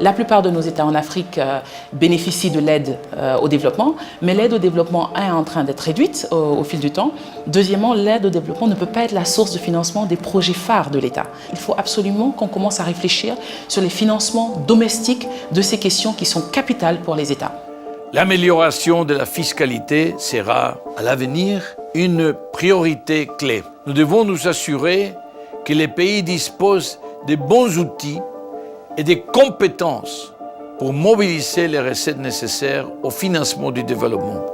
La plupart de nos États en Afrique bénéficient de l'aide au développement, mais l'aide au développement est en train d'être réduite au fil du temps. Deuxièmement, l'aide au développement ne peut pas être la source de financement des projets phares de l'État. Il faut absolument qu'on commence à réfléchir sur les financements domestiques de ces questions qui sont capitales pour les États. L'amélioration de la fiscalité sera, à l'avenir, une priorité clé. Nous devons nous assurer que les pays disposent de bons outils et des compétences pour mobiliser les recettes nécessaires au financement du développement.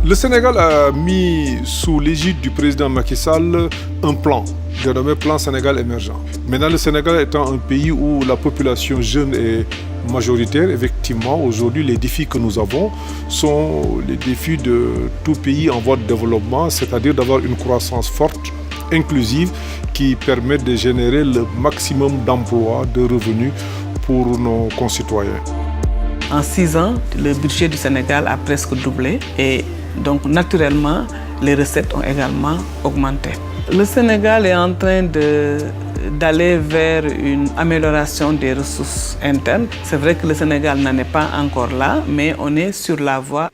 Le Sénégal a mis sous l'égide du président Macky Sall un plan, dénommé Plan Sénégal émergent. Maintenant, le Sénégal étant un pays où la population jeune est majoritaire, effectivement, aujourd'hui, les défis que nous avons sont les défis de tout pays en voie de développement, c'est-à-dire d'avoir une croissance forte, inclusive, qui permet de générer le maximum d'emplois, de revenus pour nos concitoyens. En 6 ans, le budget du Sénégal a presque doublé et donc naturellement, les recettes ont également augmenté. Le Sénégal est en train d'aller vers une amélioration des ressources internes. C'est vrai que le Sénégal n'en est pas encore là, mais on est sur la voie.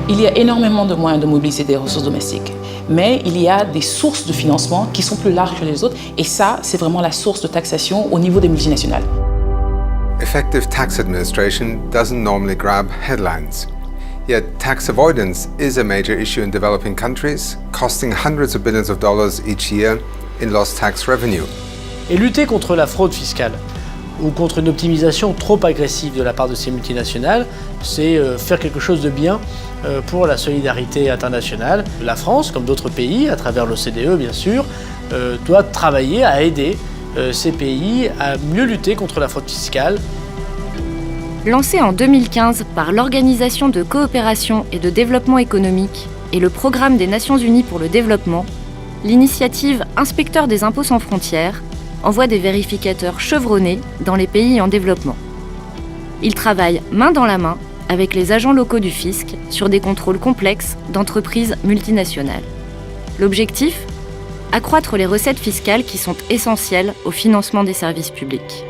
Il y a énormément de moyens de mobiliser des ressources domestiques, mais il y a des sources de financement qui sont plus larges que les autres, et ça, c'est vraiment la source de taxation au niveau des multinationales. Effective tax administration doesn't normally grab headlines. Yet tax avoidance is a major issue in developing countries, costing hundreds of billions of dollars each year in lost tax revenue. Et lutter contre la fraude fiscale ou contre une optimisation trop agressive de la part de ces multinationales, c'est faire quelque chose de bien pour la solidarité internationale. La France, comme d'autres pays, à travers l'OCDE bien sûr, doit travailler à aider ces pays à mieux lutter contre la fraude fiscale. Lancée en 2015 par l'Organisation de coopération et de développement économique et le Programme des Nations Unies pour le développement, l'initiative Inspecteurs des impôts sans frontières envoie des vérificateurs chevronnés dans les pays en développement. Ils travaillent main dans la main avec les agents locaux du fisc sur des contrôles complexes d'entreprises multinationales. L'objectif ? Accroître les recettes fiscales qui sont essentielles au financement des services publics.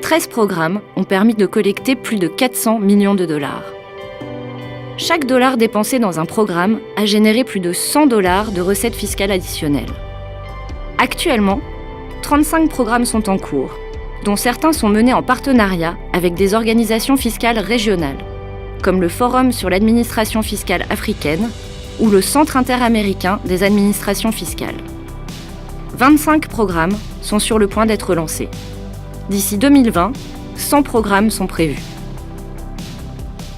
13 programmes ont permis de collecter plus de 400 millions de dollars. Chaque dollar dépensé dans un programme a généré plus de 100 dollars de recettes fiscales additionnelles. Actuellement, 35 programmes sont en cours, dont certains sont menés en partenariat avec des organisations fiscales régionales, comme le Forum sur l'administration fiscale africaine ou le Centre interaméricain des administrations fiscales. 25 programmes sont sur le point d'être lancés. D'ici 2020, 100 programmes sont prévus.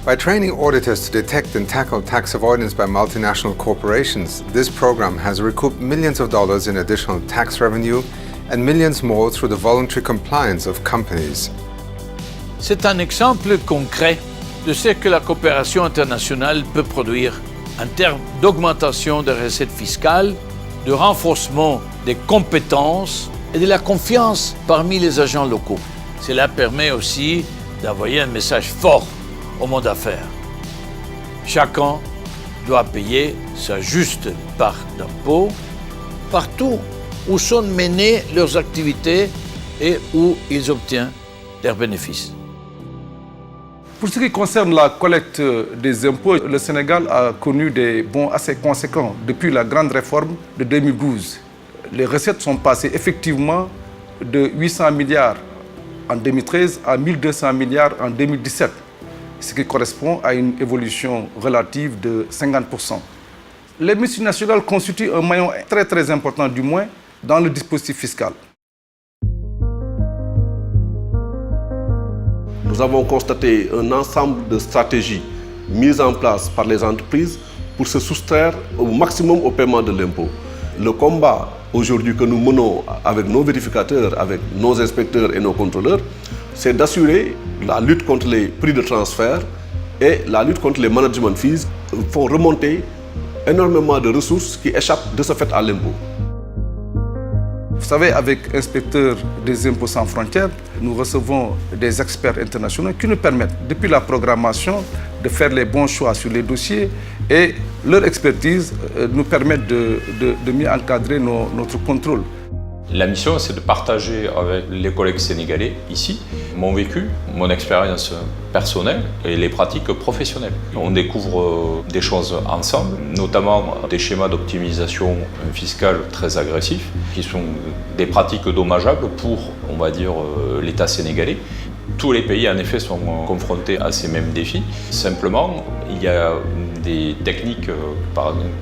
By training auditors to detect and tackle tax avoidance by multinational corporations, this program has recouped millions of dollars in additional tax revenue and millions more through the voluntary compliance of companies. C'est un exemple concret de ce que la coopération internationale peut produire en termes d'augmentation des recettes fiscales, de renforcement des compétences et de la confiance parmi les agents locaux. Cela permet aussi d'envoyer un message fort au monde d'affaires. Chacun doit payer sa juste part d'impôts partout où sont menées leurs activités et où ils obtiennent leurs bénéfices. Pour ce qui concerne la collecte des impôts, le Sénégal a connu des bons assez conséquents depuis la grande réforme de 2012. Les recettes sont passées effectivement de 800 milliards en 2013 à 1200 milliards en 2017, ce qui correspond à une évolution relative de 50%. Les multinationales constituent un maillon très important du moins dans le dispositif fiscal. Nous avons constaté un ensemble de stratégies mises en place par les entreprises pour se soustraire au maximum au paiement de l'impôt. Le combat aujourd'hui que nous menons avec nos vérificateurs, avec nos inspecteurs et nos contrôleurs, c'est d'assurer la lutte contre les prix de transfert et la lutte contre les management fees font remonter énormément de ressources qui échappent de ce fait à l'impôt. Vous savez, avec Inspecteur des impôts sans frontières, nous recevons des experts internationaux qui nous permettent, depuis la programmation, de faire les bons choix sur les dossiers et leur expertise nous permet de mieux encadrer notre contrôle. La mission, c'est de partager avec les collègues sénégalais ici mon vécu, mon expérience personnelle et les pratiques professionnelles. On découvre des choses ensemble, notamment des schémas d'optimisation fiscale très agressifs, qui sont des pratiques dommageables pour, on va dire, l'État sénégalais. Tous les pays, en effet, sont confrontés à ces mêmes défis. Simplement, il y a des techniques,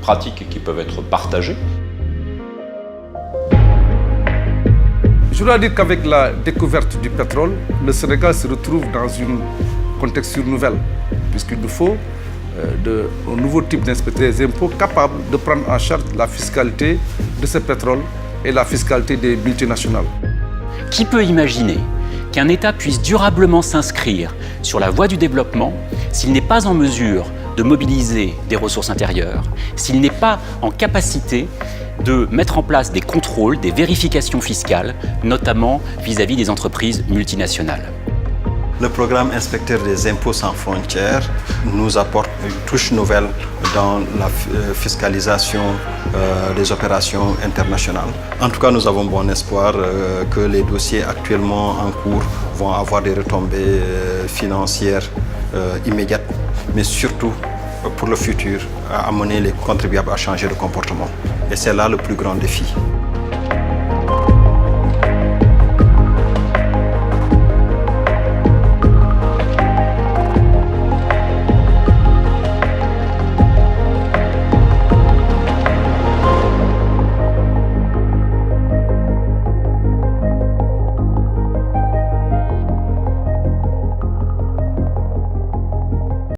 pratiques qui peuvent être partagées. Je dois dire qu'avec la découverte du pétrole, le Sénégal se retrouve dans une contexture nouvelle, puisqu'il nous faut un nouveau type d'inspecteur des impôts capable de prendre en charge la fiscalité de ce pétrole et la fiscalité des multinationales. Qui peut imaginer qu'un État puisse durablement s'inscrire sur la voie du développement s'il n'est pas en mesure de mobiliser des ressources intérieures, s'il n'est pas en capacité de mettre en place des contrôles, des vérifications fiscales, notamment vis-à-vis des entreprises multinationales. Le programme Inspecteur des impôts sans frontières nous apporte une touche nouvelle dans la fiscalisation des opérations internationales. En tout cas, nous avons bon espoir que les dossiers actuellement en cours vont avoir des retombées financières immédiates, mais surtout pour le futur, à amener les contribuables à changer de comportement. Et c'est là le plus grand défi.